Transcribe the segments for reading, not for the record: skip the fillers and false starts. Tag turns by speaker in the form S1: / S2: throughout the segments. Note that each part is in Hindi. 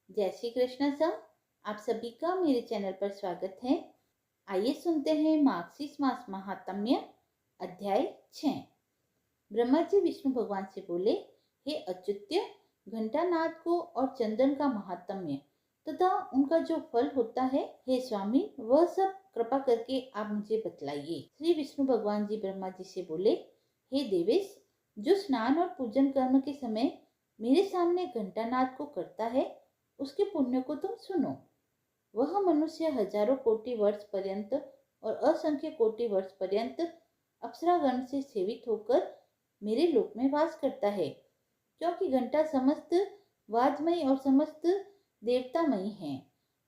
S1: जय श्री कृष्ण सर। आप सभी का मेरे चैनल पर स्वागत है। आइए सुनते हैं मार्गशीर्ष मास महात्म्य अध्याय 6। ब्रह्मा जी विष्णु भगवान से बोले, हे अच्युत्य, घंटानाद को और चंदन का महात्म्य तथा उनका जो फल होता है, हे स्वामी, वह सब कृपा करके आप मुझे बतलाइए। श्री विष्णु भगवान जी ब्रह्मा जी से बोले, हे देवेश, जो स्नान और पूजन कर्म के समय मेरे सामने घंटानाद को करता है, उसके पुण्य को तुम सुनो। वह मनुष्य हजारों कोटि वर्ष पर्यंत और असंख्य कोटि वर्ष पर्यंत अप्सरागण से सेवित होकर मेरे लोक में वास करता है, क्योंकि घंटा समस्त वादमयी और समस्त देवतामयी है।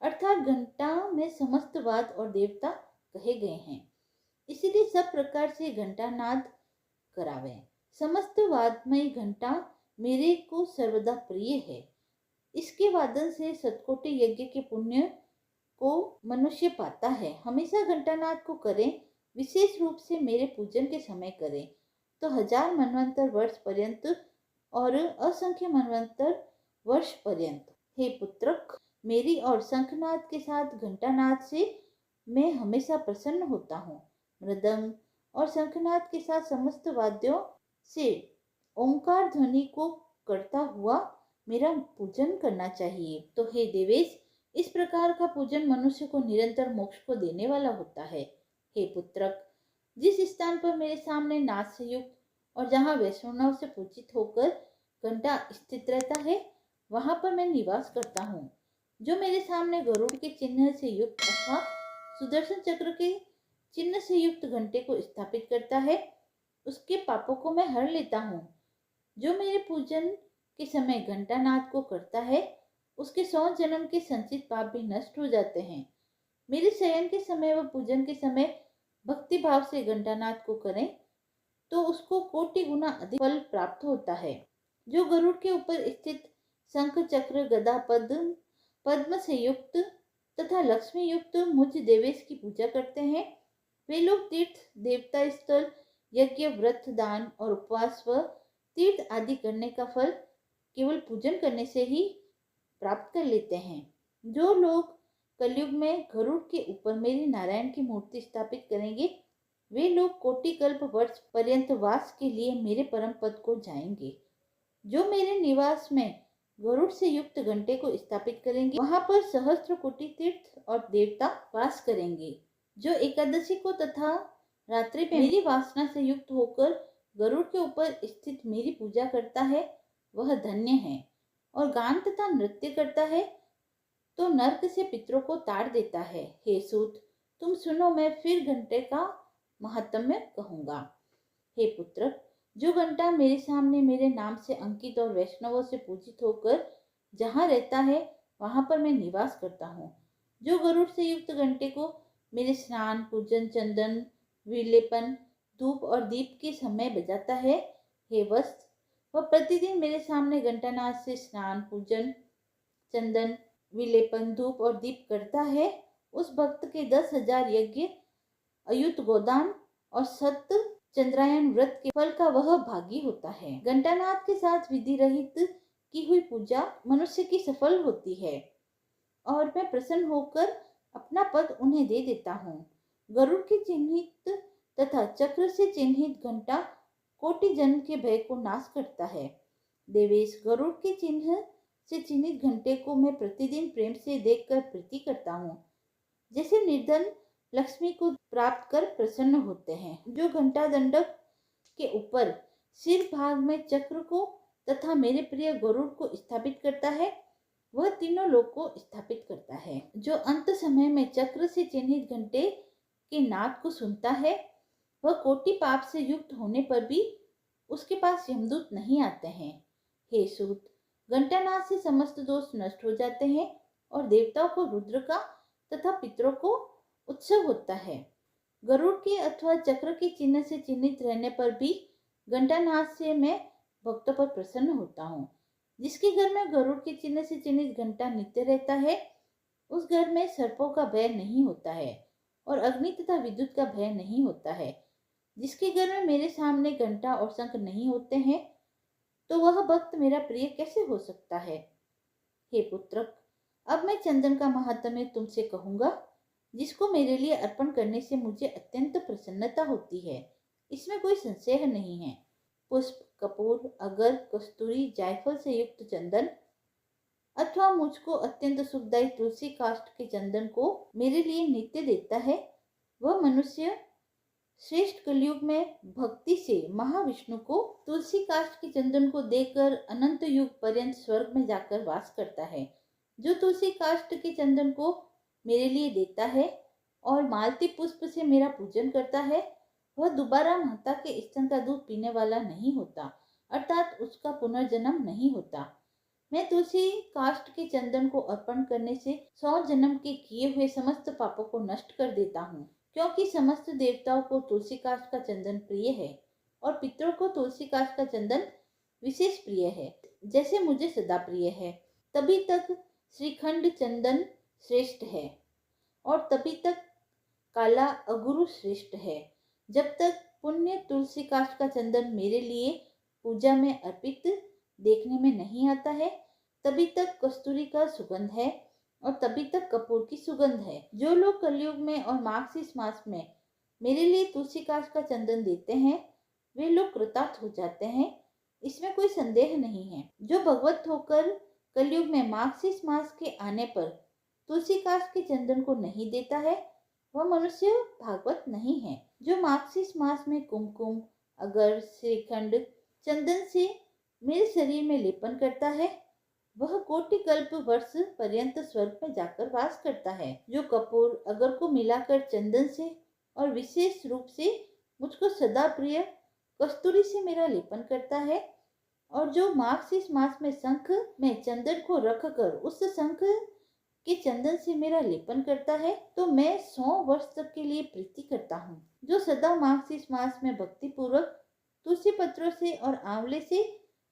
S1: अर्थात घंटा में समस्त वाद और देवता कहे गए हैं, इसीलिए सब प्रकार से घंटानाद करावे। समस्त वादमयी घंटा मेरे को सर्वदा प्रिय है। इसके वादन से सतकोटि यज्ञ के पुण्य को मनुष्य पाता है। हमेशा घंटानाद को करें, विशेष रूप से मेरे पूजन के समय करें, तो 1000 मनवंतर वर्ष पर्यंत और असंख्य मनवंतर वर्ष पर्यंत। हे पुत्रक, मेरी और शंखनाद के साथ घंटानाद से मैं हमेशा प्रसन्न होता हूँ। मृदंग और शंखनाद के साथ समस्त वाद्यों से ओंकार ध्वनि को करता हुआ मेरा पूजन करना चाहिए। तो हे देवेश, इस प्रकार का पूजन मनुष्य को निरंतर मोक्ष को देने वाला होता है। हे पुत्रक, जिस स्थान पर मेरे सामने नाद से युक्त और जहाँ वैष्णव से पूजित होकर घंटा स्थित रहता है, वहां पर मैं निवास करता हूँ। जो मेरे सामने गरुड़ के चिन्ह से युक्त अथवा सुदर्शन चक्र के चिन्ह से युक्त घंटे को स्थापित करता है, उसके पापों को मैं हर लेता हूँ। जो मेरे पूजन के समय घंटानाद को करता है, उसके 100 जन्म के संचित पाप भी नष्ट हो जाते हैं। मेरे शयन के समय व पूजन के समय भक्ति भाव से घंटानाद को करें, तो उसको कोटि गुना अधिक फल प्राप्त होता है। जो गरुड़ के ऊपर स्थित शंख चक्र गदा पद्म से युक्त तथा लक्ष्मी युक्त मुझ देवेश की पूजा करते हैं, वे लोग तीर्थ, देवता स्थल, यज्ञ, व्रत, दान और उपवास व तीर्थ आदि करने का फल केवल पूजन करने से ही प्राप्त कर लेते हैं। जो लोग कलयुग में गरुड़ के ऊपर मेरी नारायण की मूर्ति स्थापित करेंगे, वे लोग कोटि कल्प वर्ष पर्यंत वास के लिए मेरे परम पद को जाएंगे। जो मेरे निवास में गरुड़ से युक्त घंटे को स्थापित करेंगे, वहां पर सहस्त्र कोटि तीर्थ और देवता वास करेंगे। जो एकादशी को तथा रात्रि में मेरी वासना से युक्त होकर गरुड़ के ऊपर स्थित मेरी पूजा करता है, वह धन्य है। और गान तथा नृत्य करता है तो नर्क से पितरों को ताड़ देता है। हे सूत, तुम सुनो, मैं फिर घंटे का महात्म्य कहूंगा। हे पुत्र, जो घंटा मेरे सामने मेरे नाम से अंकित और वैष्णवों से पूजित होकर जहाँ रहता है, वहां पर मैं निवास करता हूँ। जो गरुड़ से युक्त घंटे को मेरे स्नान, पूजन, चंदन, विलेपन, धूप और दीप के समय बजाता है, हे वत्स, वह प्रतिदिन मेरे सामने घंटानाद से स्नान, पूजन, चंदन, विलेपन, धूप और दीप करता है। उस भक्त के 10,000 यज्ञ, अयुत गोदान और सत्य चंद्रायन व्रत के फल का वह भागी होता है। घंटानाद के साथ विधि रहित की हुई पूजा मनुष्य की सफल होती है और मैं प्रसन्न होकर अपना पद उन्हें दे देता हूँ। गरुड़ के चिन्हित तथा चक्र से चिन्हित घंटा कोटि जन्म के भय को नाश करता है। देवेश, गरुड़ के चिन्ह से चिन्हित घंटे को मैं प्रतिदिन प्रेम से देखकर प्रीति करता हूँ, जैसे निर्धन लक्ष्मी को प्राप्त कर प्रसन्न होते हैं। जो घंटा दंडक के ऊपर सिर भाग में चक्र को तथा मेरे प्रिय गरुड़ को स्थापित करता है, वह तीनों लोक को स्थापित करता है। जो अंत समय में चक्र से चिन्हित घंटे के नाद को सुनता है, वह कोटि पाप से युक्त होने पर भी उसके पास यमदूत नहीं आते हैं। हे सूत, घंटानाद से समस्त दोष नष्ट हो जाते हैं और देवताओं को रुद्र का तथा पितरों को उत्सव होता है। गरुड़ के अथवा चक्र के चिन्ह से चिन्हित रहने पर भी घंटानाद से मैं भक्तों पर प्रसन्न होता हूँ। जिसके घर में गरुड़ के चिन्ह से चिन्हित घंटा नित्य रहता है, उस घर में सर्पों का भय नहीं होता है और अग्नि तथा विद्युत का भय नहीं होता है। जिसके घर में मेरे सामने घंटा और शंख नहीं होते हैं, तो वह भक्त मेरा प्रिय कैसे हो सकता है। हे पुत्र, अब मैं चंदन का महात्म्य तुमसे कहूँगा, जिसको मेरे लिए अर्पण करने से मुझे अत्यंत प्रसन्नता होती है। इसमें कोई संशय नहीं है। पुष्प, कपूर, अगर, कस्तूरी, जायफल से युक्त चंदन अथवा मुझको अत्यंत सुखदायी तुलसी काष्ठ के चंदन को मेरे लिए नित्य देता है, वह मनुष्य श्रेष्ठ कलयुग में भक्ति से महाविष्णु को तुलसी काष्ठ के चंदन को देकर अनंत युग पर्यंत स्वर्ग में जाकर वास करता है। जो तुलसी काष्ठ के चंदन को मेरे लिए देता है और मालती पुष्प से मेरा पूजन करता है, वह दोबारा माता के स्तन का दूध पीने वाला नहीं होता, अर्थात उसका पुनर्जन्म नहीं होता। मैं तुलसी काष्ठ के चंदन को अर्पण करने से 100 जन्म के किए हुए समस्त पापों को नष्ट कर देता हूँ, क्योंकि समस्त देवताओं को तुलसी काष्ठ का चंदन प्रिय है और पितरों को तुलसी काष्ठ का चंदन विशेष प्रिय है, जैसे मुझे सदा प्रिय है। तभी तक श्रीखंड चंदन श्रेष्ठ है और तभी तक काला अगुरु श्रेष्ठ है। जब तक पुण्य तुलसी काष्ठ का चंदन मेरे लिए पूजा में अर्पित देखने में नहीं आता है, तभी तक कस्तूरी का सुगंध है और तभी तक कपूर की सुगंध है। जो लोग कलयुग में और मार्गशीर्ष मास में मेरे लिए तुलसी काष्ठ का चंदन देते हैं, वे लोग कृतार्थ हो जाते हैं, इसमें कोई संदेह नहीं है। जो भगवत होकर कलयुग में मार्गशीर्ष मास के आने पर तुलसी काष्ठ के चंदन को नहीं देता है, वह मनुष्य भागवत नहीं है। जो मार्गशीर्ष मास में कुमकुम, अगर, श्रीखंड, चंदन से मेरे शरीर में लेपन करता है, वह कोटि कल्प वर्ष पर्यंत स्वर्ग में जाकर वास करता है। जो कपूर, अगर को मिलाकर चंदन से और विशेष रूप से मुझको सदा प्रिय कस्तूरी से मेरा लेपन करता है और जो मार्गशीर्ष मास में शंख में चंदन को रखकर उस शंख के चंदन से मेरा लेपन करता है, तो मैं 100 वर्ष तक के लिए प्रीति करता हूँ। जो सदा मार्गशीर्ष मास में भक्ति पूर्वक तुलसी पत्रों से और आंवले से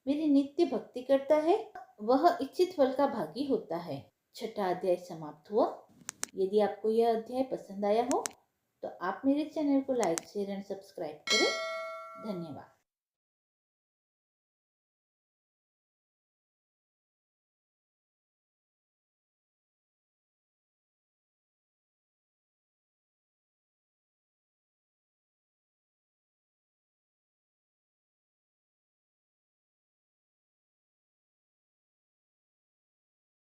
S1: मेरी नित्य भक्ति करता है, वह इच्छित फल का भागी होता है। 6वां अध्याय समाप्त हुआ। यदि आपको यह अध्याय पसंद आया हो तो आप मेरे चैनल को लाइक, शेयर एंड सब्सक्राइब करें। धन्यवाद।